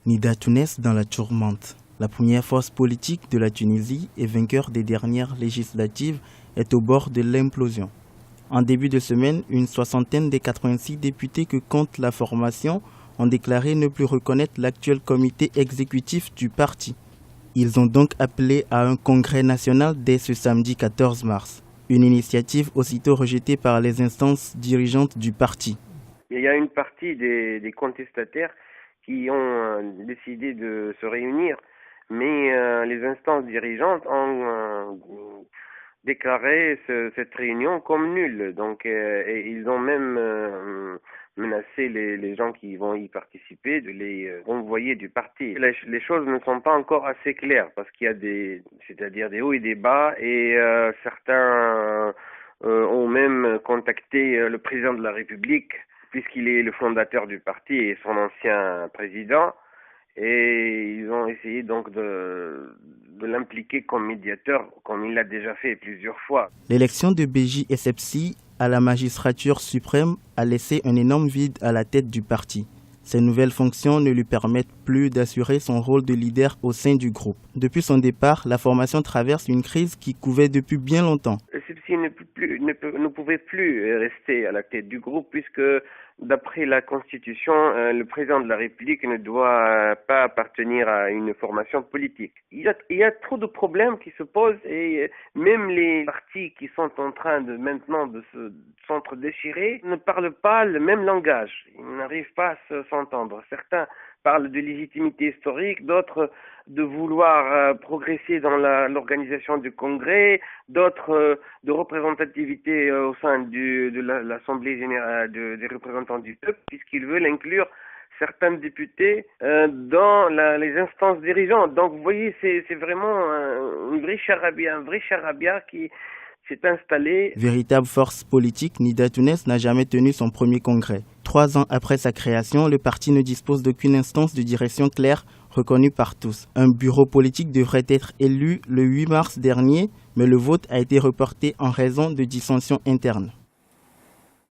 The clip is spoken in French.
Nida Tounes dans la tourmente. La première force politique de la Tunisie et vainqueur des dernières législatives est au bord de l'implosion. En début de semaine, une soixantaine des 86 députés que compte la formation ont déclaré ne plus reconnaître l'actuel comité exécutif du parti. Ils ont donc appelé à un congrès national dès ce samedi 14 mars. Une initiative aussitôt rejetée par les instances dirigeantes du parti. Il y a une partie des contestataires qui ont décidé de se réunir, mais les instances dirigeantes ont déclaré cette réunion comme nulle. Donc, et ils ont même menacé les gens qui vont y participer de les renvoyer du parti. Les choses ne sont pas encore assez claires parce qu'il y a des hauts et des bas, et certains ont même contacté le président de la République, puisqu'il est le fondateur du parti et son ancien président, et ils ont essayé donc de l'impliquer comme médiateur, comme il l'a déjà fait plusieurs fois. L'élection de Béji Essebsi à la magistrature suprême a laissé un énorme vide à la tête du parti. Ces nouvelles fonctions ne lui permettent plus d'assurer son rôle de leader au sein du groupe. Depuis son départ, la formation traverse une crise qui couvait depuis bien longtemps. Essebsi ne pouvait plus rester à la tête du groupe puisque, d'après la Constitution, le président de la République ne doit pas appartenir à une formation politique. Il y a trop de problèmes qui se posent, et même les partis qui sont en train de s'entre-déchirer ne parlent pas le même langage. Ils n'arrivent pas à s'entendre. Certains parlent de légitimité historique, d'autres de vouloir progresser dans l'organisation du congrès, d'autres de représentativité au sein de l'Assemblée générale des représentants du peuple, puisqu'ils veulent inclure certains députés dans les instances dirigeantes. Donc vous voyez, c'est vraiment un vrai charabia qui s'est installé. Véritable force politique, Nida Tounes n'a jamais tenu son premier congrès. 3 ans après sa création, le parti ne dispose d'aucune instance de direction claire reconnue par tous. Un bureau politique devrait être élu le 8 mars dernier, mais le vote a été reporté en raison de dissensions internes.